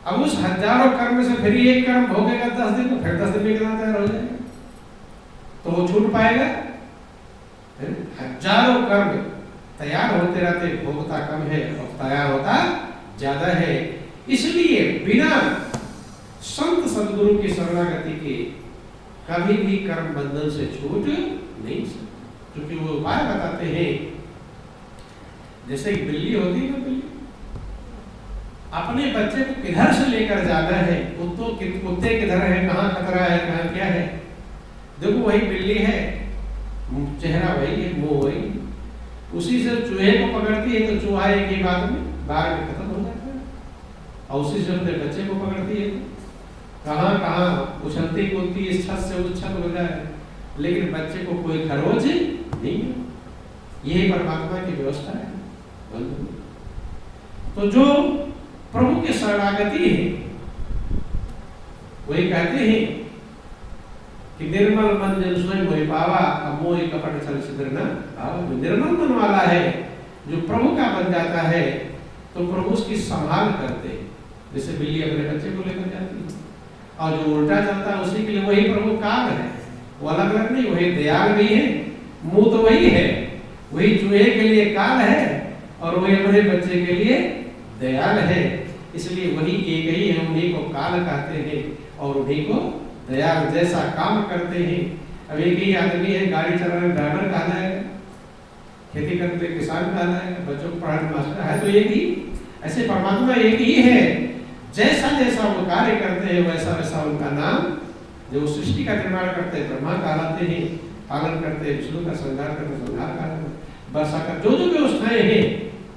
अब उस हजारों कर्म से फिर एक कर्म भोगेगा 10 दिन में, फिर 10 दिन में कितना तैयार हो जाएगा, तो वो छूट पाएगा? हजारों कर्म तैयार होते रहते, भोगता कम है और तैयार होता ज्यादा है। इसलिए बिना संत सदगुरु की शरणागति के कभी भी कर्म बंधन से छूट नहीं सकते, क्योंकि वो उपाय बताते हैं। जैसे एक बिल्ली होती है ना, बिल्ली अपने बच्चे को किधर से लेकर जाना है, कुत्ते किधर है, कहाँ खतरा है, कहाँ क्या है, देखो वही बिल्ली है, चेहरा वही है, मुंह वही, उसी से चूहे को पकड़ती है तो चूहा एक ही बात में बार में खत्म हो जाता है, और उसी से अपने बच्चे को पकड़ती है कहाँ कहाँ उछलती कूदती इस छत से उस छत हो जाए, लेकिन बच्चे को कोई खरोच नहीं है। यही परमात्मा की व्यवस्था है। तो जो प्रभु की शरणागति है, वही कहते हैं कि निर्मल मन जन स्वयं मोहि पावा, अब मोहि कपट छल छिद्र न भावा। जो निर्मल मन वाला है, जो प्रभु का बन जाता है, तो प्रभु उसकी संभाल करते हैं। जैसे बिल्ली अपने बच्चे को लेकर जाती है, और जो उल्टा चलता है उसी के लिए वही प्रभु काल है, वो अलग अलग नहीं, वही दयाल भी है, मुंह तो वही है, वही चूहे के लिए काल है और वही अपने बच्चे के लिए दयाल है। इसलिए वही एक ही है, उन्हीं को काल कहते हैं और उन्हीं को दयाल जैसा काम करते हैं। अब एक ही आदमी है, गाड़ी चलाने ड्राइवर कहलाएगा, खेती करते किसान कहलाएगा, बच्चों को पढ़ाने मास्टर है, तो एक ही। ऐसे परमात्मा एक ही है, जैसा जैसा वो कार्य करते हैं वैसा वैसा उनका नाम, जो सृष्टि का निर्माण करते हैं ब्रह्मा कहलाते हैं, पालन करते हैं विष्णु का, संहार करते हैं संहार कहलाते हैं, वर्षा का जो जो व्यवस्थाएं हैं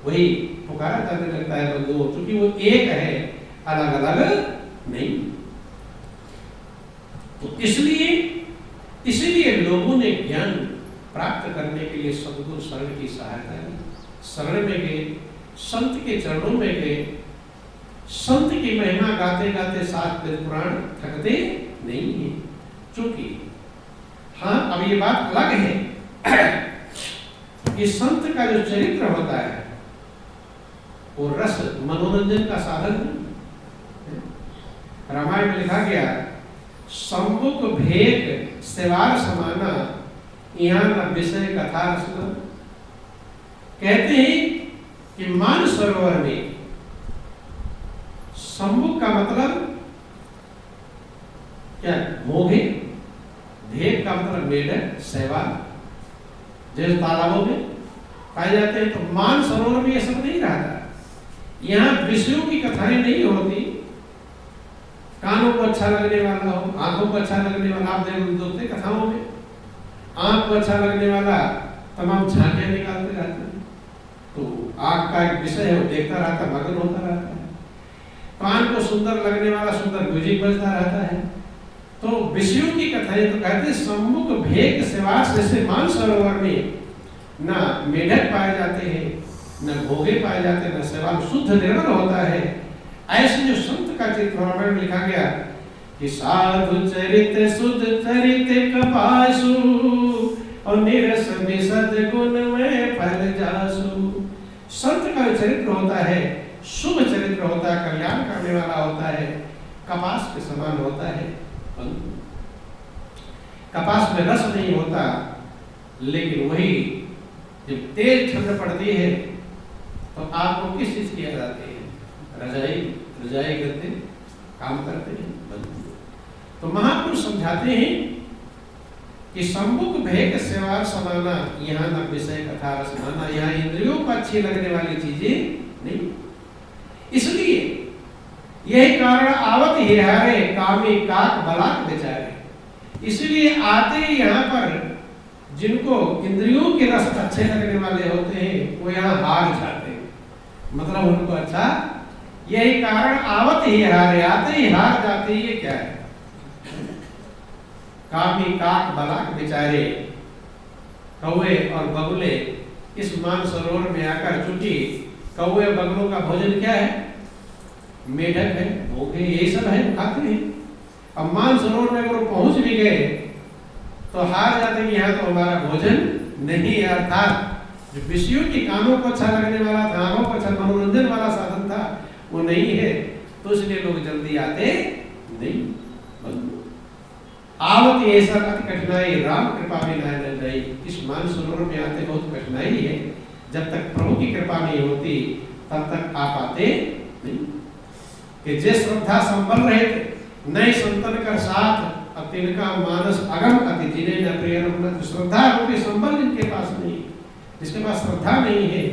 वही पुकारा जाने लगता है बंधुओं, क्योंकि वो एक है, अलग अलग नहीं। तो इसलिए लोगों ने ज्ञान प्राप्त करने के लिए सद्गुरु शरण की सहायता ली, शरण में गए, संत के चरणों में गए, संत की महिमा गाते गाते साथ वेद पुराण थकते नहीं है। चूंकि हाँ, अब ये बात अलग है कि संत का जो चरित्र होता है वो रस मनोरंजन का साधन है। रामायण में लिखा गया, सम्मुख भेद सेवार समाना, यहाँ न विषय कथा रसना। कहते हैं कि मान सरोवर में सम्मुख का मतलब क्या, मोघे, भेद का मतलब मेढक, शैवाल, जैसे तालाबों में पाए जाते हैं। तो मान सरोवर में ये सब नहीं रहता, यहाँ विषयों की कथाएं नहीं होती, कानों को अच्छा लगने वाला हो, आंखों को अच्छा लगने वाला, आप देखते कथाओं में आंख को अच्छा लगने वाला तमाम झांकियां निकालते रहते हैं, तो आंख का एक विषय है, वो देखता रहता, मगन होता रहता है। कान को सुंदर लगने वाला सुंदर म्यूजिक बजता रहता है। तो विषयों की कथाएं, तो कहते सम्मुख भेद सेवास, जैसे मान सरोवर में ना मेढक पाए जाते हैं, न भोगे पाए जाते हैं, न सेवाल, शुद्ध निर्मल होता है। ऐसे जो संत का चित्र रामायण में लिखा गया कि साधु चरित शुद्ध चरित कपासु, और निरस विशद गुण में फल जासु। संत का चरित्र होता है, शुभ चरित्र होता है, कल्याण करने वाला होता है, कपास के समान होता है। कपास में रस नहीं होता, लेकिन वही जब तेज ठंड पड़ती है तो आपको किस चीज की याद आती है, रजाई करते काम करते हैं। तो महापुरुष समझाते हैं कि सम्मुख भेद सेवा समाना, यहाँ न विषय कथा रसमाना, यहाँ इंद्रियों को अच्छी लगने वाली चीजें नहीं। इसलिए यही कारण आवत ही हारे कामी काक बलाक बेचारे। इसलिए आते यहाँ पर जिनको इंद्रियों के रस अच्छे लगने वाले होते हैं वो यहाँ हार जाते हैं, मतलब उनको अच्छा, यही कारण आवत ही हारे, आते ही हार जाते। ये क्या है, कामी काक बलाक बेचारे, कौवे और बगुले इस मान सरोवर में आकर, चूंकि कौवे और बगुलों का भोजन क्या है, मेढक है, भोगे, यही सब है, खाते हैं। अब मान सरोवर में अगर पहुंच भी गए तो हार जाते कि यहाँ तो हमारा भोजन नहीं है। अर्थात जो विषयों की कानों को अच्छा लगने वाला था, आंखों को अच्छा मनोरंजन वाला साधन था, वो नहीं है। तो इसलिए लोग जल्दी आते नहीं। आवत ये सब अति कठिनाई राम कृपा में न जाई। इस मानसरोवर में आते बहुत कठिनाई है, जब तक प्रभु की कृपा नहीं होती तब तक आ पाते नहीं। कि जे श्रद्धा संबल रहे थे नए संतन का साथ, अब तिनका मानस अगम अति जिन्हें न प्रेरण। श्रद्धा रूपी संबल जिनके पास नहीं, जिसके पास श्रद्धा नहीं है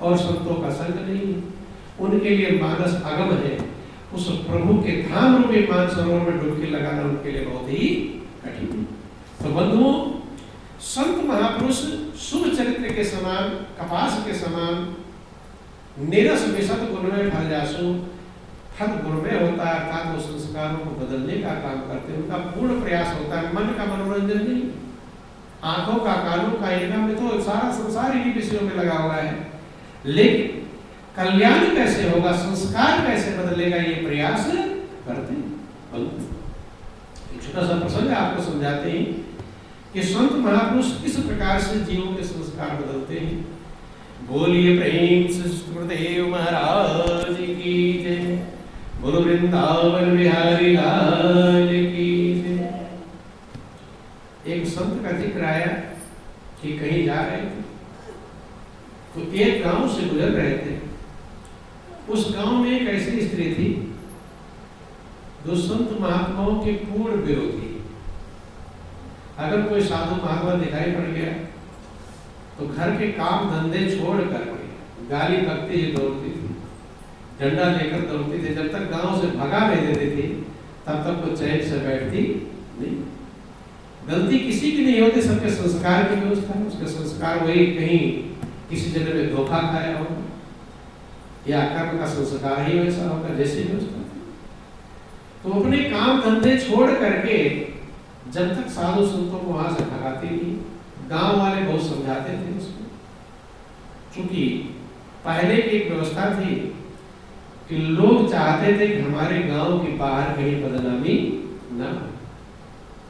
और संतों का संग नहीं है, उनके लिए मानस अगम है। उस प्रभु के धाम रूपी मानसरोवर में डुबकी लगाना उनके लिए बहुत ही कठिन है। तो बंधुओं, संत महापुरुष शुभ चरित्र के समान, कपास के समान निरस विशद गुण में फल जासु, फल गुण में होता है, अर्थात वो संस्कारों को बदलने का काम करते हैं। उनका पूर्ण प्रयास होता है, मन का मनोरंजन नहीं, आंखों का, कानों का, इनका में तो सारा संसार इन्हीं विषयों में लगा हुआ है। लेकिन कल्याण कैसे होगा, संस्कार कैसे बदलेगा, ये प्रयास करते हैं। एक छोटा सा प्रसंग आपको समझाते हैं कि संत महापुरुष किस प्रकार से जीवों के संस्कार बदलते हैं। बोलिए प्रेम सुदेव महाराज की जय, बोलो वृंदावन बिहारी लाल की जय। एक संत का जिक्र आया कि कहीं जा रहे थे, तो एक गांव से गुजर रहे थे। उस गांव में एक ऐसी स्त्री थी जो संत महात्माओं की पूर्ण विरोधी। अगर कोई साधु महात्मा दिखाई पड़ गया तो घर के काम धंधे छोड़कर गाली बकती ही दौड़ती थी, डंडा लेकर दौड़ती थी। जब तक गांव से भगा नहीं देती थी तब तक वो चैन से बैठती नहीं। गलती किसी की नहीं होती, सबके संस्कार की व्यवस्था है। उसके संस्कार वही कहीं किसी जगह में धोखा खाया होगा या कर्म का संस्कार ही वैसा होगा जैसे व्यवस्था। तो अपने काम धंधे छोड़ करके जब तक साधु संतों को वहां से भगाती नहीं, गांव वाले बहुत समझाते थे उसको। चूंकि पहले की एक व्यवस्था थी कि लोग चाहते थे कि हमारे गांव के बाहर कहीं बदनामी ना हो,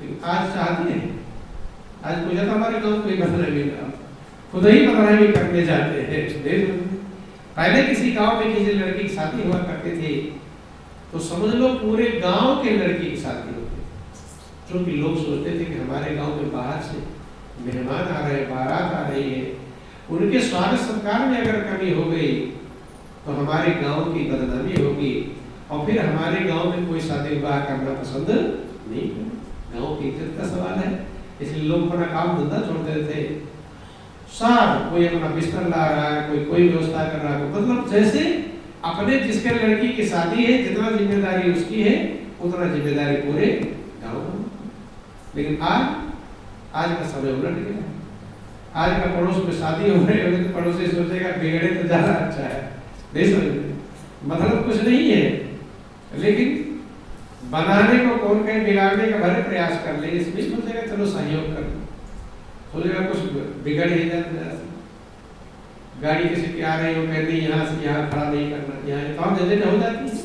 लेकिन आज चाहते हैं, आज कोई हमारे गांव कोई बदनामी ना हो, खुद ही बदनामी करने जाते हैं। पहले किसी गांव में किसी लड़की की शादी हुआ करती थी तो समझ लो पूरे गांव के लड़की की शादी होती, क्योंकि लोग सोचते थे कि हमारे गांव के बाहर से मेहमान आ रहे हैं, बारात आ रही है, उनके स्वागत सत्कार में अगर कमी हो गई तो हमारे गांव की बदनामी होगी और फिर हमारे गांव में कोई शादी विवाह करना पसंद नहीं है। गांव की इज्जत का सवाल है, इसलिए लोग अपना काम धंधा छोड़ देते थे। सब कोई अपना बिस्तर ला रहा है, कोई व्यवस्था कर रहा है, मतलब जैसे अपने जिसके लड़की की शादी है जितना जिम्मेदारी उसकी है उतना जिम्मेदारी पूरे गांव में। लेकिन आज का समय उलट गया। आज का पड़ोस में शादी हो रही है तो पड़ोसी सोचेगा बिगड़े तो ज्यादा अच्छा है, नहीं समझ मतलब कुछ नहीं है, लेकिन बनाने को कौन कहे, बिगाड़ने का भले प्रयास कर ले, इसमें सोचेगा चलो सहयोग कर लो, सोचेगा कुछ बिगड़ ही जाता। गाड़ी किसी की आ रही हो, कहती यहाँ से यहाँ खड़ा नहीं करना, यहाँ काम झंझट हो जाती है,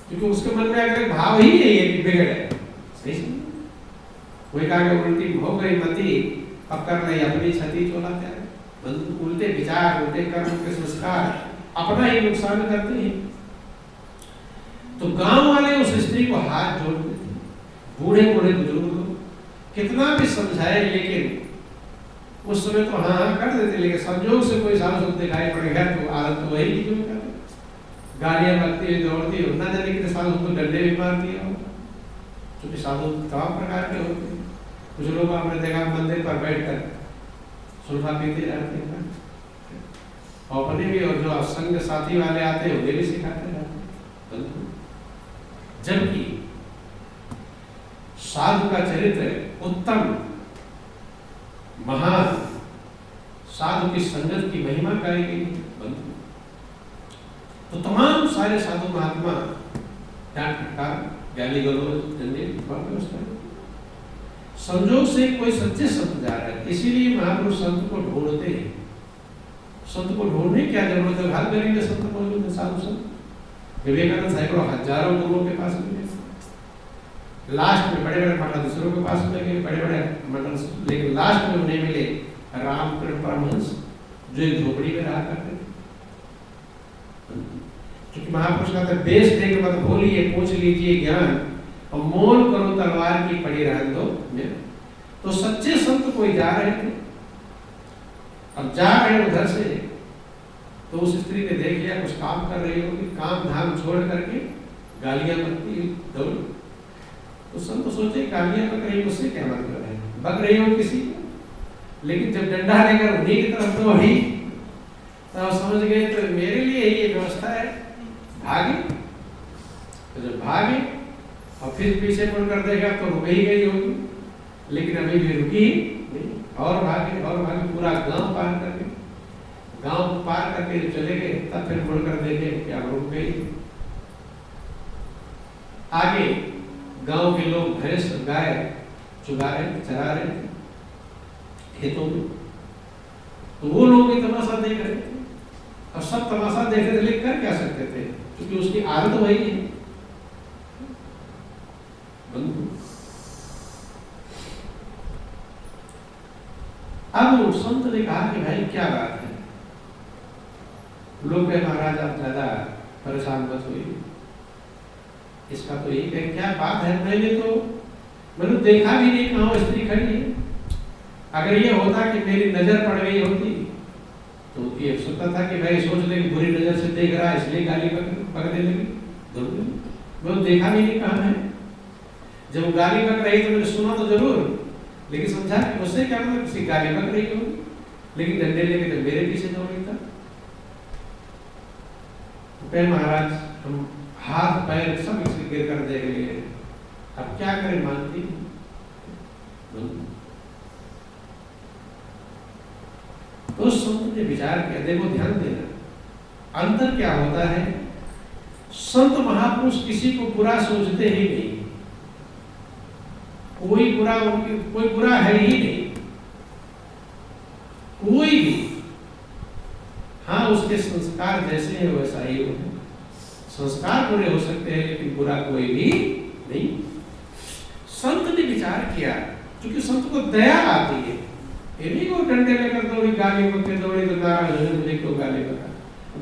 क्योंकि उसके मन में अगर भाव ही नहीं है कि बिगड़ है। सही समझ, कोई कहा कि उल्टी हो गई मती, अब कर रही अपनी क्षति चोला क्या, उल्टे विचार, उल्टे कर्म के संस्कार अपना ही नुकसान करते हैं। तो गांव वाले उस स्त्री को हाथ जोड़ते थे, बूढ़े बूढ़े बुजुर्ग लोग कितना भी समझाए, लेकिन उस समय तो हाँ कर देते, लेकिन संजोग से कोई साधु संत दिखाई पड़ेगा तो आदत तो वही की जो करते, गालियां लगती हुई दौड़ती हो, ना जाने कितने साधु संत डंडे भी मार दिए हो, क्योंकि साधु तमाम प्रकार के होते हैं। कुछ लोग आपने देखा मंदिर पर बैठकर सुल्फा पीते रहते हैं, और अपने भी और जो संग साथी वाले आते हैं उन्हें भी सिखाते रहते हैं। जबकि साधु का चरित्र उत्तम महान, साधु की संगत की महिमा गाई गई बंधु। तो तमाम सारे साधु महात्मा गाली गलौज व्यवस्था, संजोग से कोई सच्चे संत जा रहा है, इसीलिए महापुरुष संत को ढूंढते हैं। संत को ढूंढने क्या जरूरत है, हर गली में संत मौजूद है, साधु संत। विवेकानंद सैकड़ों हजारों गुरुओं के पास मिले, लास्ट में बड़े बड़े मठा दूसरों के पास मिले, बड़े बड़े मठन, लेकिन लास्ट में उन्हें मिले रामकृष्ण परमहंस, जो एक झोपड़ी में रहा करते थे। क्योंकि महापुरुष कहते हैं बेश देख मत भूलिए, पूछ लीजिए ज्ञान, और मोल करो तलवार की पड़ी रहने दो ज्ञान। तो सच्चे संत कोई जा रहे थे, अब जा रहे उधर से, तो उस स्त्री ने देख लिया कुछ काम कर रही होगी, काम धाम छोड़ करके गालियां बकती दौड़। तो संत सोचे गालियां बक रही, मुझसे क्या मतलब है, बक रही हो किसी को, लेकिन जब डंडा लेकर उन्हीं की तरफ दौड़ी तब समझ गए तो मेरे लिए ये व्यवस्था है, भागे। तो जब भागे और फिर पीछे मुड़कर देखा तो रुक ही गई होगी, लेकिन अभी भी रुकी नहीं, और भागे और भागे, पूरा गांव पार करके, गांव पार करके चले गए, तब फिर मुड़कर देखे क्या रुक गई। आगे गांव के लोग भैंस गाय चुगा रहे, चरा रहे थे खेतों में, तो वो लोग भी तमाशा देख रहे थे। अब सब तमाशा देख रहे थे, लेकिन कर क्या सकते थे, क्योंकि उसकी आदत वही है। अब संत ने कहा कि भाई क्या बात है, लोग कहे महाराज आप ज्यादा परेशान मत हुई, इसका तो यही है क्या बात है, मैंने देखा भी नहीं कहाँ स्त्री खड़ी है। अगर ये होता कि मेरी नजर पड़ गई होती तो ये सोचता था कि भाई सोच ले बुरी नजर से देख रहा है इसलिए गाली पकड़ने लगी, मैं देखा भी नहीं कहाँ है। जब गाली पक रही तो मैंने सुना तो जरूर, लेकिन समझा कि उससे क्या मतलब किसी गाली पक रही होगी, लेकिन डंडे लेके तो मेरे पीछे दौड़ रही था। तो महाराज हम हाथ पैर सब इसके गिर कर देख लिए, अब क्या करें, मानती तो संत ने विचार किया। देखो ध्यान देना, अंतर क्या होता है, संत महापुरुष किसी को बुरा सोचते ही नहीं, कोई बुरा है ही नहीं, कोई भी। हाँ उसके संस्कार जैसे हैं वैसा ही हो, संस्कार बुरे हो सकते हैं लेकिन बुरा कोई भी नहीं। संत ने विचार किया, क्योंकि संत को दया आती है, ये नहीं को डंडे लेकर दौड़ी गाली बकते दौड़ी तो नाराज हो मुझे क्यों गाली बका,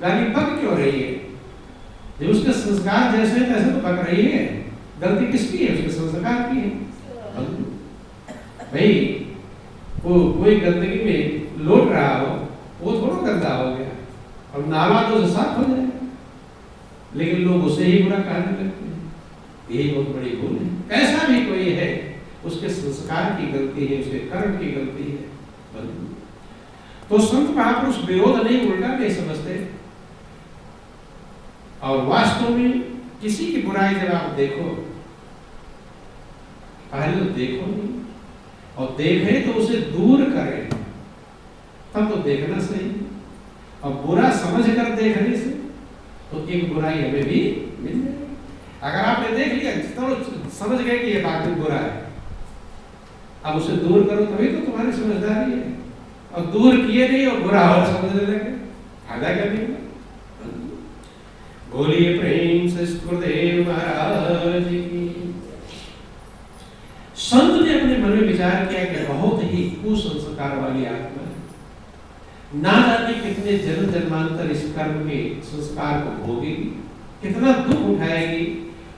गाली बक क्यों रही है, जब उसके संस्कार जैसे तैसे तो बक रही है, गलती किसकी है, उसके संस्कार की है। भाई कोई गंदगी में लौट रहा हो वो थोड़ा गंदा हो गया, और नाला तो साफ हो जाए, लेकिन लोग उसे ही बुरा कहने लगते हैं, यही बहुत बड़ी भूल है। कैसा भी कोई है उसके संस्कार की गलती है, उसके कर्म की गलती है। तो संत महापुरुष विरोध नहीं, उल्टा नहीं समझते, और वास्तव में किसी की बुराई जब आप देखो, पहले तो देखो नहीं, और देखे तो उसे दूर करें, तब तो देखना सही। और बुरा समझ कर देखने से तो एक बुराई हमें भी मिल जाएगी। अगर आपने देख लिया तो समझ गए कि ये बात बुरा है, अब उसे दूर करो तभी तो तुम्हारी समझदारी है, और दूर किए नहीं और बुरा हो समझने लगे, फायदा क्या मिलेगा। बोलिए प्रेम से गुरुदेव महाराज की। संत ने अपने मन में विचार किया कि बहुत ही कुसंस्कार वाली आत्मा है, ना जाने कितने जन्म जन्मांतर इस कर्म के संस्कार को भोगेगी, कितना दुख उठाएगी,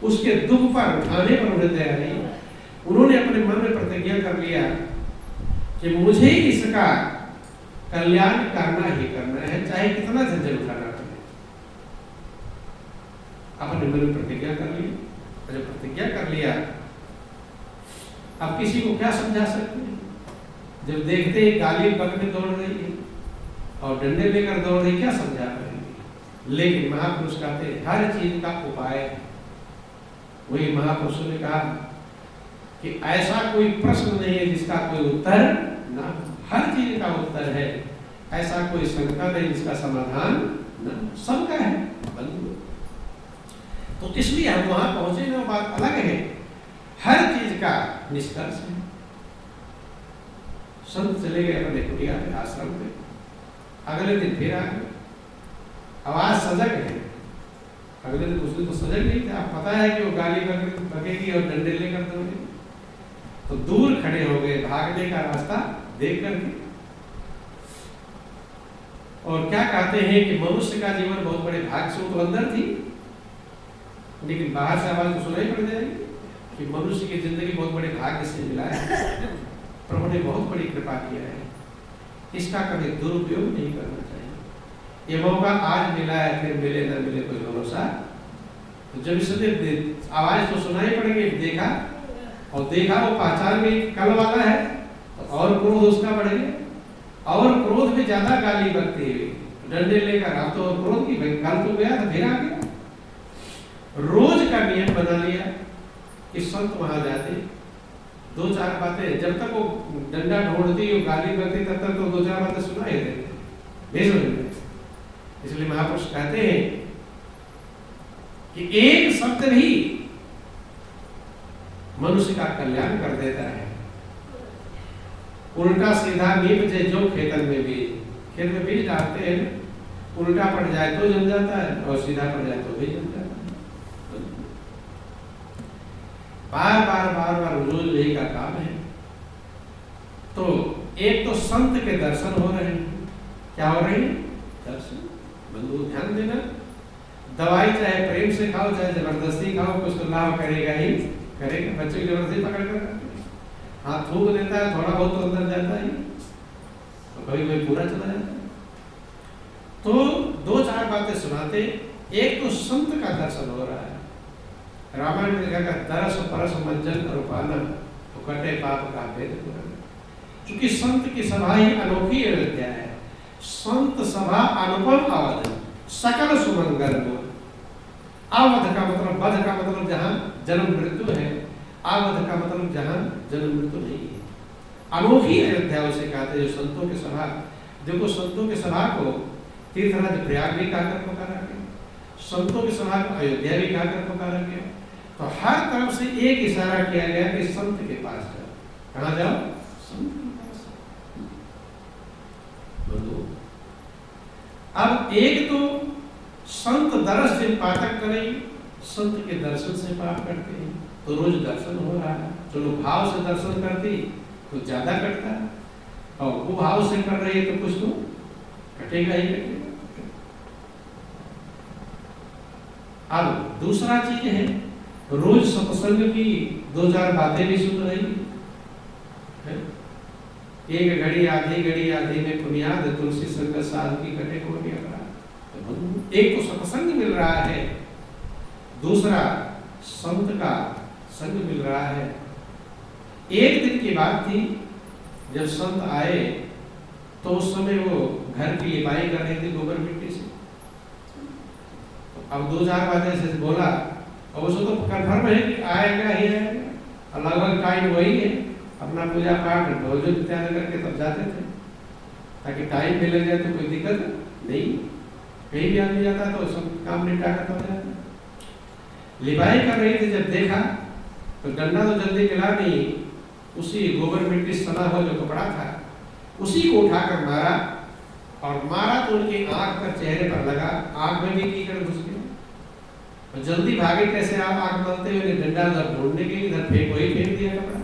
उसके दुख पर उठाने पर उन्हें दया नहीं। उन्होंने अपने मन में प्रतिज्ञा कर लिया कि मुझे इसका कल्याण करना ही करना है, चाहे कितना झंझट उठाना पड़े। अपने मन में प्रतिज्ञा कर ली, जब प्रतिज्ञा कर लिया अब किसी को क्या समझा सकते हैं, जब देखते ही गाली पकड़ने दौड़ रही है और डंडे लेकर दौड़ रही, क्या समझा पाएंगे। लेकिन महापुरुष कहते हर चीज का उपाय है। वही महापुरुषों ने कहा कि ऐसा कोई प्रश्न नहीं है जिसका कोई उत्तर ना, हर चीज का उत्तर है, ऐसा कोई शंका नहीं जिसका समाधान ना, सबका है। तो इसलिए हम वहां पहुंचे ना, बात अलग है, हर चीज का निष्कर्ष है। संत चले गए अपने कुटिया पे, आश्रम पे, अगले दिन फिर आ गए, आवाज सजग है, अगले दिन उस दिन तो सजग नहीं थे, आप पता है कि वो गाली बकेगी और डंडे लेकर दौड़ेगी, तो दूर खड़े हो गए भागने का रास्ता देख करके। और क्या कहते हैं कि मनुष्य का जीवन बहुत बड़े भाग्य से, वो तो अंदर थी, लेकिन बाहर से आवाज तो सुनाई पड़ जाएगी कि मनुष्य की जिंदगी बहुत बड़े भाग्य से मिला है, प्रभु ने बहुत बड़ी कृपा किया है, इसका कभी दुरुपयोग नहीं करना चाहिए। ये मौका आज मिला है, फिर मिले ना मिले कोई भरोसा। तो जब इसने आवाज तो सुनाई पड़ेगी, देखा और देखा वो पहचान गई कल वाला है, तो और क्रोध उसका बढ़ गया और क्रोध में ज्यादा गाली बकती है, डंडे लेकर। अब तो क्रोध की कल तो गया था, फिर आ गया। रोज का नियम बना लिया कि संत वहां जाते, दो चार बातें, जब तक वो डंडा ढोड़ती और गाली करती तब तक तो दो चार बातें सुनाई देते। इसलिए महापुरुष कहते हैं कि एक शब्द भी मनुष्य का कल्याण कर देता है। उल्टा सीधा नीपजे जो खेतन में बीज, खेत में बीज डालते हैं, उल्टा पड़ जाए तो जम जाता है और सीधा पड़ जाए तो भी जम जाता है। बार बार रोज यही का काम है। तो एक तो संत के दर्शन हो रहे हैं, क्या हो रहे हैं? दर्शन। बंधु ध्यान देना, दवाई चाहे प्रेम से खाओ चाहे जबरदस्ती खाओ, कुछ तो लाभ करेगा ही करेगा। बच्चे की जबरदस्ती पकड़ कर हाथ थूक देता है, थोड़ा बहुत तो अंदर जाता है, तो कभी कभी पूरा चला जाता है। तो दो चार बातें सुनाते, एक तो संत का दर्शन हो रहा है। रामायण में लिखा दरस परस मंजन रूपाना तो कटे पाप का भेद पुराना। क्योंकि संत की सभा ही अनोखी अयोध्या है। संत सभा अनुपम अवध, सकल सुमंगल बोल। अवध का मतलब, वध का मतलब जहां जन्म मृत्यु है, अवध का मतलब जहां जन्म मृत्यु नहीं है। अनोखी अयोध्या उसे कहते हैं। जो संतों की सभा, देखो संतों की सभा को तीर्थराज प्रयाग भी कहकर पुकारा गया, संतों की सभा को अयोध्या भी कहकर पुकारा गया। तो हर तरफ से एक इशारा किया गया कि संत के पास जाओ। कहां जाओ? संत के पास। अब एक तो संत दर्श से पाठक करें, संत के दर्शन से पाठ करते हैं, तो रोज दर्शन हो रहा है। चलो भाव से दर्शन करती तो ज्यादा कटता है, और वो भाव से कर रही है तो कुछ तो कटेगा ही कटेगा। अब दूसरा चीज है, रोज सत्संग की दो चार बातें भी सुन रही है। एक घड़ी आधी में पुनियाद तुलसी संग साध की कटे को भी अपना। तो एक तो सत्संग मिल रहा है, दूसरा संत का संग मिल रहा है। एक दिन की बात थी, जब संत आए तो उस समय वो घर की लिपाई कर रहे थे गोबर मिट्टी से। तो अब दो चार बातें से बोला, और उसको तो कन्फर्म है कि आएगा ही आएगा, और लगभग टाइम वही है। अपना पूजा पाठ भोजन इत्यादि करके तब जाते थे, ताकि टाइम मिल जाए तो कोई दिक्कत नहीं। कहीं भी आदमी जाता तो सब काम निपटा कर तब जाता। लिपाई कर रही थी, जब देखा तो डंडा तो जल्दी मिला नहीं, उसी गोबर मिट्टी सना हुआ जो कपड़ा था उसी को उठाकर मारा, और मारा तो उनकी आंख पर, चेहरे पर लगा, आंख में भी कीचड़ घुस गया। और जल्दी भागे कैसे, आप आंख मलते हुए डंडा उधर ढूंढने के लिए इधर फेंक, वही फेंक दिया कपड़ा।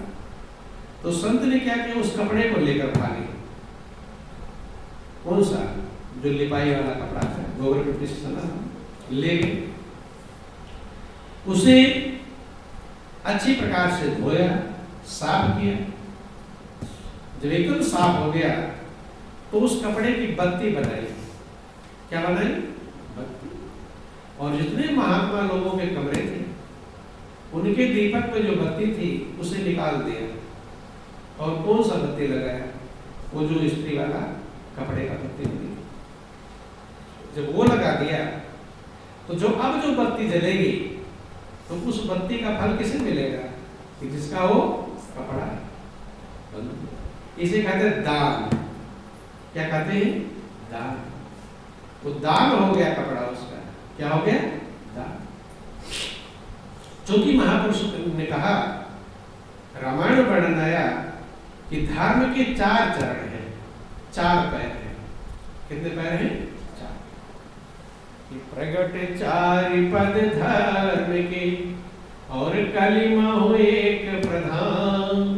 तो संत ने क्या किया, उस कपड़े को लेकर भागे। कौन सा? जो लिपाई वाला कपड़ा था, गोबर मिट्टी से सना, ले गए। उसे अच्छी प्रकार से धोया, साफ किया। जब एकदम साफ हो गया तो उस कपड़े की बत्ती बनाई। क्या बनाई? बत्ती। और जितने महात्मा लोगों के कमरे थे, उनके दीपक में जो बत्ती थी उसे निकाल दिया, और कौन सा बत्ती लगाया? वो जो स्त्री वाला कपड़े का बत्ती लगी। जब वो लगा दिया तो जो बत्ती जलेगी तो उस बत्ती का फल किसे मिलेगा? कि जिसका वो कपड़ा है। इसे कहते हैं दान। क्या कहते हैं? दान। वो दान हो गया कपड़ा उसका। क्या हो गया? दान। चूंकि महापुरुष ने कहा, रामायण वर्णन आया कि धर्म के 4 चरण हैं, 4 पैर हैं। कितने पैर हैं? 4। प्रगट 4 पद धर्म के, और कलिमा हो एक प्रधान।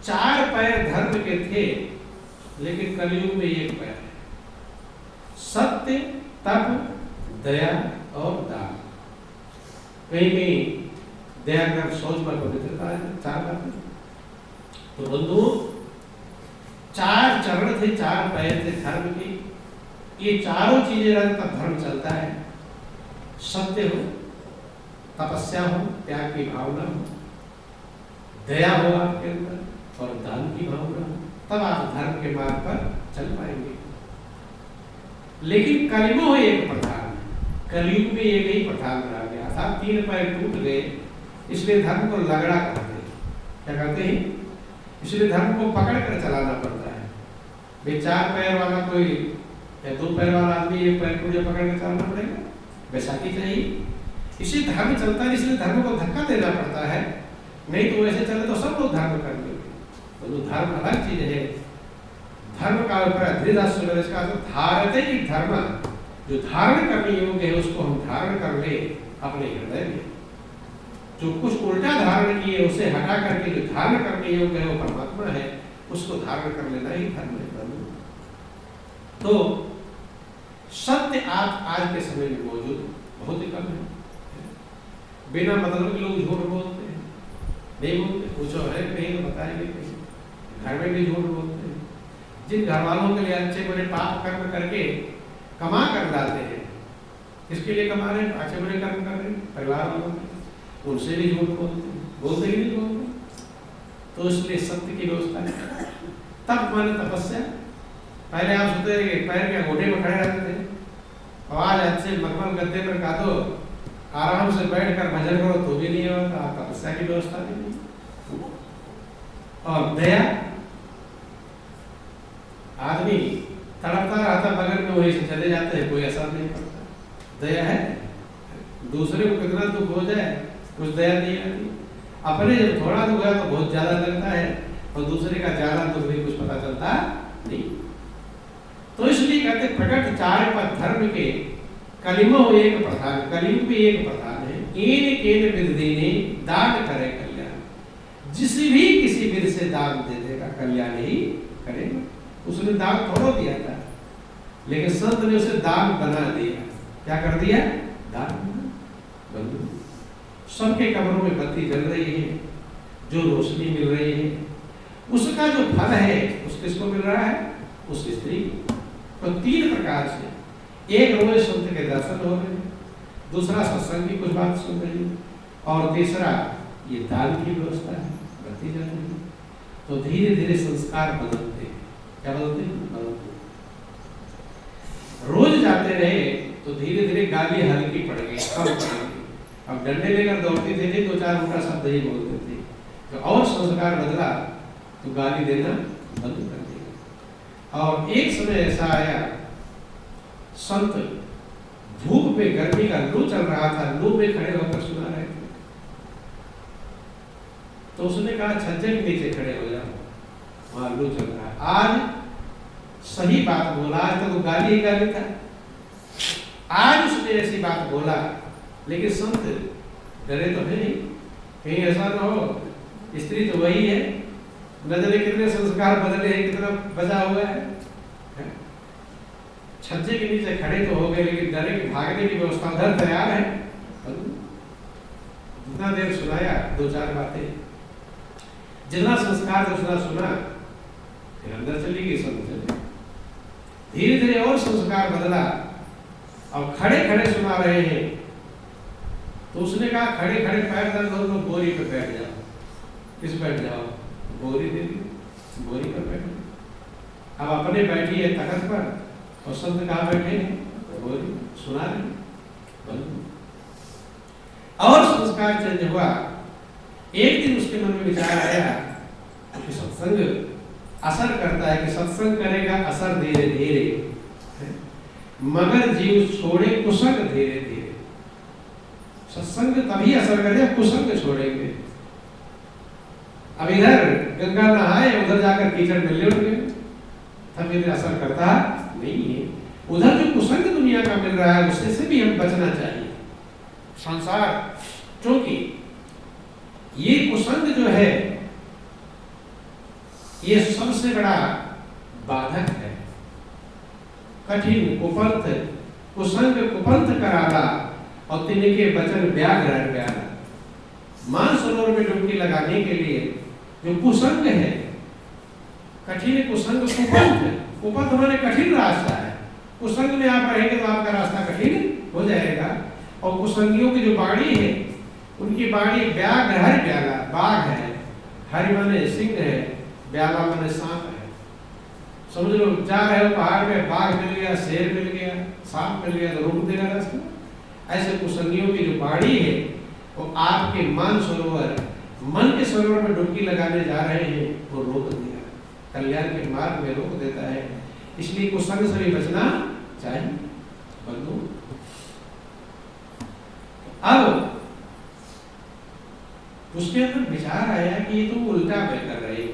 4 पैर धर्म के थे, लेकिन कलयुग में 1 पैर है। सत्य, तप, दया और दान। कहीं कहीं दया कर, शौच पर पवित्रता है, 4 बातें। तो बंधुओं, 4 चरण थे, 4 पैर थे धर्म के। ये चारों चीजें रहने तब धर्म चलता है। सत्य हो, तपस्या हो, त्याग की भावना हो, दया हो आपके अंदर और दान की भावना हो, तब आप धर्म के मार्ग पर चल पाएंगे। लेकिन कलिमो एक प्रधान, कलयुग में एक ही प्रधान रह गया था। 3 पैर टूट गए, इसलिए धर्म को लगड़ा कहते हैं। क्या कहते हैं? इसलिए धर्म को पकड़ कर चलाना पड़ता है। भाई 4 पैर वाला कोई या 2 पैर वाला आदमी 1 पैर को पकड़ कर चलाना पड़ेगा, बैसाखी चाहिए। इसी धर्म चलता है, इसलिए धर्म को धक्का देना पड़ता है। नहीं तो वैसे चले तो सब लोग धर्म कर लेंगे। तो धर्म अलग चीज है। धर्म का अभिप्राय इसका धारते ही धर्म, जो धारण करने योग्य है उसको हम धारण कर ले अपने हृदय में। जो कुछ उल्टा धारण किए उसे हटा करके जो धारण करने योग्य है वो परमात्मा है, उसको धारण कर लेना ही धर्म है। तो सत्य आप आज के समय में मौजूद बहुत ही कम है। बिना मतलब के लोग झूठ बोलते हैं, नहीं बोलते, पूछो है कहीं तो बताएंगे, कहीं घर में भी झूठ बोलते हैं। जिन घर वालों के लिए अच्छे बुरे पाप कर्म करके कमा कर लाते हैं, किसके लिए कमा रहे हैं? अच्छे बुरे कर्म कर रहे हैं परिवार वालों के, उनसे भी झूठ बोलते हैं। बोलते ही नहीं बोलते। तो इसलिए सत्य की व्यवस्था है। तब माने तपस्या। पहले आप सोचते थे कि पैर के घोड़े में खड़े रहते थे, आवाज अच्छे मखमल गद्दे पर गा दो, आराम से बैठ कर भजन करो तो भी नहीं होता। तपस्या की व्यवस्था भी नहीं। और दया, आदमी तड़पता रहता बगल में, वहीं से चले जाते हैं, कोई असर नहीं पड़ता। दया है, दूसरे को कितना दुख हो जाए कुछ दया नहीं आती। अपने जब थोड़ा दुख है तो बहुत ज्यादा लगता है, और दूसरे का ज्यादा दुख भी कुछ पता चलता नहीं। तो इसलिए कहते प्रकट 4 पद धर्म के, कलिमो एक प्रधान, कलियुग भी एक प्रधान है। केन विद देने दान करे कल्याण। जिस भी किसी विद से दान दे देगा कल्याण ही करेगा। उसने दान थोड़ा दिया था, लेकिन संत ने उसे दान बना दिया। क्या कर दिया? दान बना। सबके कमरों में बत्ती जल रही है, जो रोशनी मिल रही है, उसका जो फल है उस किसको मिल रहा है? उस स्त्री। तो 3 प्रकार से, एक रोज संत के दर्शन हो रहे हैं, दूसरा सत्संग की कुछ बात सुन रही है, और तीसरा ये दान की व्यवस्था है, बत्ती जल रही है। तो धीरे धीरे संस्कार बदलते हैं। क्या बदलते हैं? बदलते। रोज जाते रहे तो धीरे धीरे गाली हल्की पड़ गई, कम पड़ गई। अब डंडे लेकर दौड़ते थे, 2-4 उल्टा शब्द ही बोलते थे। तो और संस्कार बदला तो गाली देना बंद कर दिया। और एक समय ऐसा आया, संत धूप में, गर्मी का लू चल रहा था, लू में खड़े होकर सुना रहे थे। तो उसने कहा छज्जे के नीचे खड़े हो जाओ, वहां लू चल रहा है। आज सही बात बोला, आज तो गाली ही गाली था। आज उसने ऐसी बात बोला, लेकिन संत डरे तो है नहीं, कहीं ऐसा ना हो स्त्री तो वही है, नजरे कितने संस्कार बदले हैं, कितना बचा हुआ है। छज्जे के नीचे खड़े तो हो गए, लेकिन डरे कि भागने की व्यवस्था उधर तैयार है। जितना देर सुनाया 2-4 बातें, जितना संस्कार उतना सुना, फिर अंदर चली गई संत। धीरे धीरे और संस्कार बदला, और खड़े खड़े सुना रहे हैं। तो उसने कहा खड़े खड़े पैर दर्द हो तो बोरी पे बैठ जाओ। किस बैठ जाओ? बोरी दे दी, बोरी पर बैठ। अब अपने बैठी है तखत पर, और संत कहाँ बैठे हैं? बोरी सुना रहे। और संस्कार चेंज हुआ। एक दिन उसके मन में विचार आया कि सत्संग असर करता है, कि सत्संग करेगा असर धीरे धीरे, मगर जीव छोड़े कुसंग धीरे धीरे। सत्संग तभी असर करेगा, कुसंग छोड़ेंगे। अब इधर गंगा नहाए, उधर जाकर कीचड़ में लेट गए, तब इन्हें असर करता नहीं है। उधर जो कुसंग दुनिया का मिल रहा है, उससे से भी हम बचना चाहिए। संसार, क्योंकि ये कुसंग जो है, ये सबसे बड़ा बाधक है। कठिन कुपंथ, कुसंग कुपंथ कराला, और तिनके बचन व्याघ्र व्याघ्र। मानसरोवर में डुबकी लगाने के लिए जो कुसंग है, कठिन कुसंग कुपथ माने कठिन रास्ता है। कुसंग में आप रहेंगे तो आपका रास्ता कठिन हो जाएगा। और कुसंगियों की जो बाणी है, उनकी बाणी व्याघ्र हर व्याघ्र, बाघ है, हरि माने सिंह है, व्याघ्र माने सांप है। समझ लो, जा रहे हो पहाड़ पे, बाघ मिल गया, शेर मिल गया, सांप मिल गया तो रोक देगा रास्ता। ऐसे कुसंगियों की जो बाणी है वो आपके मानसरोवर, मन के सरोवर में डुबकी लगाने जा रहे हैं, वो रोक देगा, कल्याण के मार्ग में रोक देता है। इसलिए कुसंग से भी बचना चाहिए बंधु। अब उसके अंदर विचार आया कि ये तो उल्टा कर रहे हो,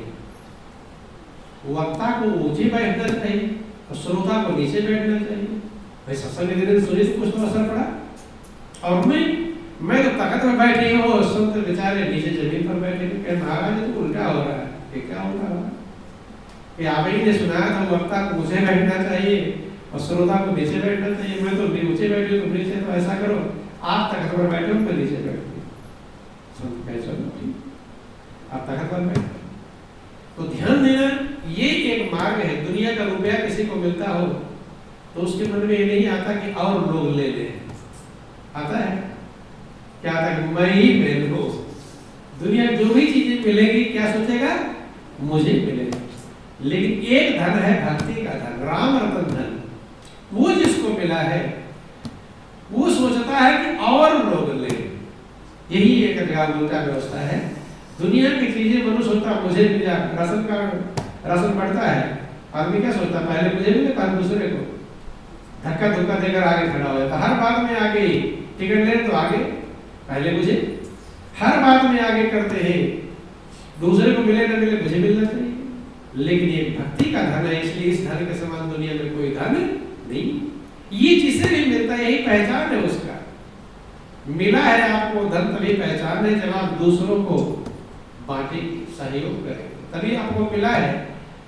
वक्ता को ऊंचे बैठना चाहिए और श्रोता को नीचे बैठना चाहिए। भाई सत्संग के सुने से कुछ तो असर पड़ा। और मैं तो तखत में बैठी हूँ, संत बेचारे नीचे जमीन पर बैठे। महाराज तो उल्टा हो रहा है। ये क्या उल्टा हो रहा है? आप ही ने सुनाया था वक्ता को ऊंचे बैठना चाहिए और श्रोता को नीचे बैठना चाहिए। मैं तो नीचे बैठी हूँ, तुम नीचे, तो ऐसा करो आप तखत पर बैठो, मैं नीचे बैठू। आप तखत पर बैठो। तो ध्यान देना, ये एक मार्ग है। दुनिया का रुपया किसी को मिलता हो तो उसके मन में ये नहीं आता कि और लोग ले ले। आता है क्या? आता है मैं ही पहनूं। दुनिया जो भी चीजें मिलेगी क्या सोचेगा? मुझे मिलेगा। लेकिन एक धन है भक्ति का धन, राम रतन धन। वो जिसको मिला है वो सोचता है कि और लोग ले। यही एक उल्टा व्यवस्था है। दुनिया की चीजें मनुष्य सोचता मुझे मिला। राशन बढ़ता है, आदमी क्या सोचता? पहले मुझे मिले, पहले दूसरे को। धक्का धुक्का देकर आगे खड़ा हो जाता। हर बात में आगे, टिकट ले तो आगे, पहले मुझे। हर बात में आगे करते हैं। दूसरे को मिले न मिले, मुझे मिलना चाहिए। लेकिन ये भक्ति का धन है, इसलिए इस धन के समान दुनिया में कोई धन नहीं। ये जिसे भी मिलता है यही पहचान है उसका। मिला है आपको धन, तभी पहचान है जब आप दूसरों को बांटे, सहयोग करें, तभी आपको मिला है।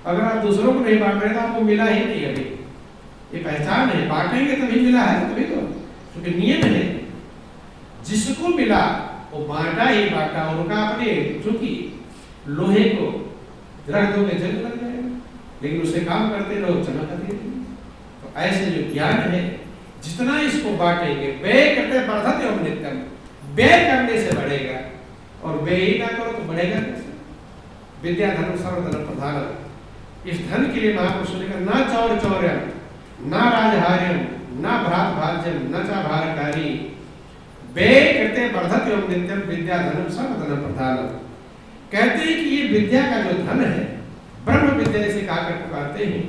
अगर आप दूसरों को नहीं बांट रहे तो आपको मिला ही नहीं। अभी ये पहचान है, बांटेंगे तभी मिला है, तभी तो। क्योंकि नियम है, जिसको मिला वो बांटा ही बांटा। उनका अपने चूंकि लोहे को रख दोगे जंग लग जाएगा, लेकिन उसे काम करते रहो, चमक आती है। तो ऐसे जो ज्ञान है, जितना इसको बांटेंगे, व्यय करते बढ़ते हो नित्यम, व्यय करने से बढ़ेगा। और व्यय ही ना करो तो बढ़ेगा कैसे? विद्या धर्म सर्वधर्म प्रधान। इस धन के लिए महापुरुष ने कहा, ना चौर चौर्यम, ना राजहार्यम, ना भ्रात भाज्यम, न चा भारकारी, व्यय करते बढ़ते हो नित्यम, विद्या धर्म सर्वधर्म प्रधान। कहते हैं कि ये विद्या का जो धन है, ब्रह्म विद्या से कहा कर पुकारते हैं,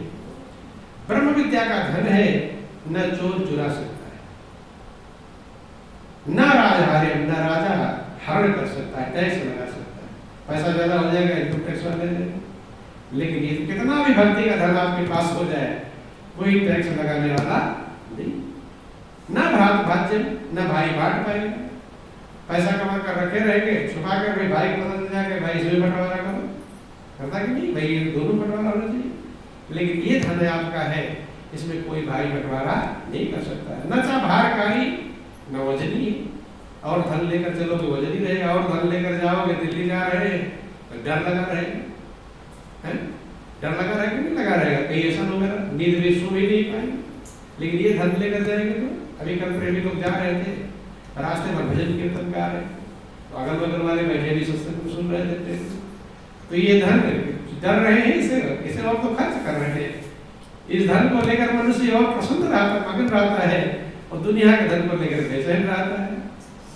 ब्रह्म विद्या का धन है, न चोर चुरा सकता है, न राजहार्य, न राजा हरण कर सकता है, टैक्स लगा सकता है। पैसा ज्यादा हो जाएगा, इनकम टैक्स वाले ले लेंगे। लेकिन ये कितना भी भक्ति का धन आपके पास हो जाए, कोई टैक्स लगाने वाला नहीं। न भ्रात भाज्य, न भाई बांट पाएगा। पैसा कमा कर रखे रहेंगे, छुपा कर भाई भाई को पता चल जाएगा, भाई इसमें बंटवारा करो, करता कि नहीं? भाई ये दोनों बंटवारा होना चाहिए। लेकिन ये धन आपका है, इसमें कोई भाई बंटवारा नहीं कर सकता है। न चा भारकारी, न वजनी। और धन लेकर चलोगे वजनी रहेगा, और धन लेकर जाओगे, दिल्ली जा रहे हैं तो डर लगा रहेगा, डर लगा रहेगा नहीं लगा रहेगा, कहीं ऐसा हो मेरा नींद में सो भी नहीं पाएंगे। लेकिन ये धन लेकर जाएंगे तो, अभी कल प्रेमी लोग जा रहे थे, रास्ते में भजन कीर्तन गा रहे, तो अगल बगल वाले बैठे भी सत्संग को सुन रहे थे। तो ये धन डर रहे हैं इसे और तो खर्च कर रहे हैं। इस धन को लेकर मनुष्य और प्रसन्न रहता, मगन रहता है, और दुनिया के धन को लेकर बेचैन रहता है।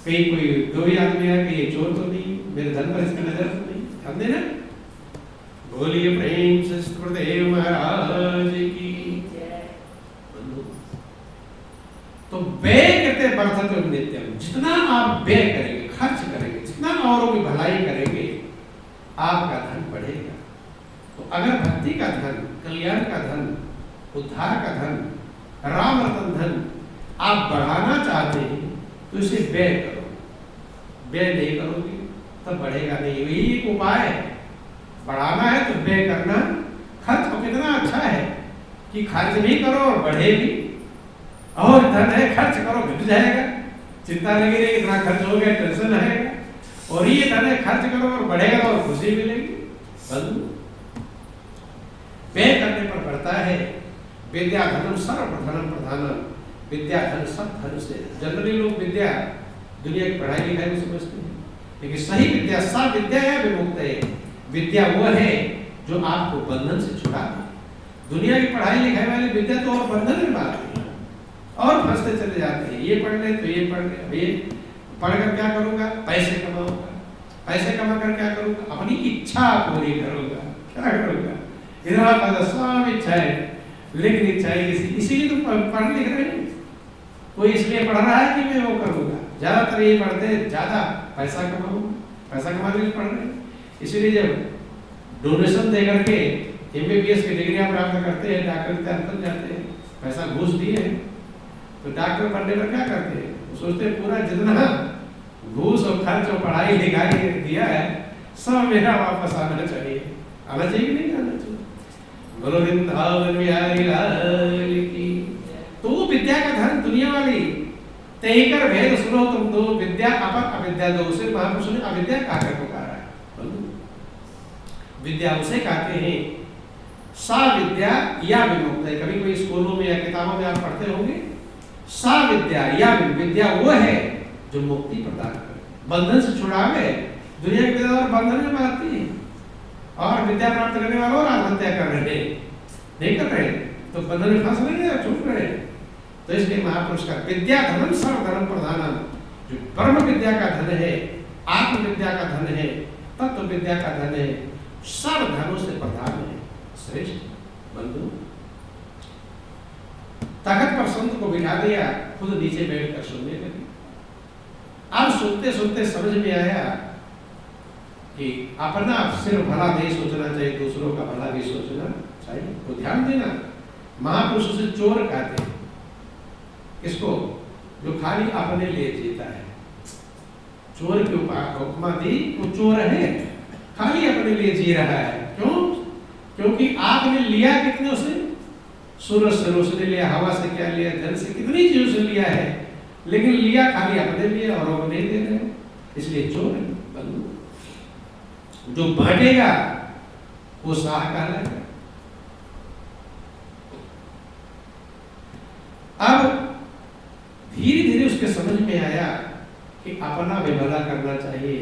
कहीं कोई दो ही आदमी है कि ये चोर तो नहीं, मेरे धन पर इसकी नजर तो नहीं। समझे ना? बोलिए प्रेम से सुखदेव महाराज की। तो व्यय करते बढ़ते नित्यम। जितना आप व्यय करेंगे, खर्च करेंगे, जितना औरों की भलाई करेंगे, आपका धन बढ़ेगा। तो अगर भक्ति का धन, कल्याण का धन, उद्धार का धन, राम रतन धन आप बढ़ाना चाहते हैं तो इसे व्यय करो। व्यय नहीं करोगे तब बढ़ेगा नहीं। यही एक उपाय है। बढ़ाना है तो व्यय करना। खर्च तो कितना अच्छा है कि खर्च भी करो और बढ़े भी। और धन है, खर्च करो घट जाएगा, चिंता लगी रही, इतना खर्च हो गया, टेंशन है, और ये धन है खर्च करो और बढ़ेगा और खुशी मिलेगी। बंधु, व्यय करने पर बढ़ता है। विद्या धनम सर्वप्रधानम प्रधानम, विद्या धन सब धन से। जनरली लोग विद्या दुनिया की पढ़ाई लिखाई को समझते हैं, लेकिन सही विद्या सा विद्या है विमुक्त है। विद्या वो है जो आपको बंधन से छुड़ा दे। दुनिया की पढ़ाई लिखाई वाली विद्या तो और बंधन में डालती है और फंसते चले जाते हैं। ये पढ़ ले तो ये पढ़ ले, ये पढ़कर क्या करूंगा, पैसे कमाऊंगा, पैसे कमा कर क्या करूंगा, अपनी इच्छा पूरी करूंगा, क्या करूंगा, इधर सब इच्छा है, लेकिन इच्छा है किसी, इसीलिए तो पढ़ लिख रहे हैं। कोई इसलिए पढ़ रहा है कि मैं वो करूंगा, ज्यादातर ये पढ़ते हैं ज्यादा पैसा कमाऊंगा, पैसा कमाने के लिए पढ़ रहे हैं। इसीलिए जब डोनेशन दे करके MBBS की डिग्रियां प्राप्त करते हैं, डॉक्टर की तरफ जाते हैं, पैसा घूस दिए हैं, तो डॉक्टर बनने पर क्या करते हैं, वो सोचते हैं पूरा जितना घूस और खर्च और पढ़ाई लिखाई दिया है सब मेरा वापस आना चाहिए। आना चाहिए कि नहीं आना चाहिए? बोलो वृंदावन बिहारी लाल की। तो वो विद्या का धन दुनिया वाली तय कर भेद सुनो तुम दो, विद्या अपर अविद्या दो। उसे महापुरुष ने अविद्या कहकर पुकारा है। विद्या उसे कहते हैं सा विद्या या विमुक्त है। कभी कोई स्कूलों में या किताबों में आप पढ़ते होंगे, सा विद्या या विद्या वो है जो मुक्ति प्रदान करे, बंधन से छुड़ावे। दुनिया की विद्या और बंधन में आती है, और विद्या प्राप्त करने वाले और आत्महत्या कर रहे हैं, नहीं कर रहे, तो बंधन में फंस रहे हैं, छूट रहे हैं। तो इसलिए महापुरुष का विद्या धनम सर्व धनम प्रधानम, जो ब्रह्म विद्या का धन है, आत्म विद्या का धन है, तत्व विद्या का धन है, सर्व धनों से प्रधान है, श्रेष्ठ। बंधु, तखत पर संत को बिठा दिया, खुद नीचे बैठकर सुनने लगे। अब सुनते सुनते समझ में आया कि अपना सिर्फ भला नहीं सोचना चाहिए, दूसरों का भला भी सोचना चाहिए। तो ध्यान देना, महापुरुष से चोर कहते हैं इसको जो खाली अपने लिए जीता है। चोर की उपमा दी, वो चोर है, खाली अपने लिए जी रहा है। क्यों? क्योंकि आपने लिया कितने उसे, सूरज से रोशनी लिया, हवा से क्या लिया, जल से कितनी चीजों से लिया है, लेकिन लिया खाली अपने लिए और वो नहीं दे रहे, इसलिए चोर है। जो बांटेगा वो साह कहलाएगा। अब धीरे धीरे उसके समझ में आया कि अपना भी भला करना चाहिए,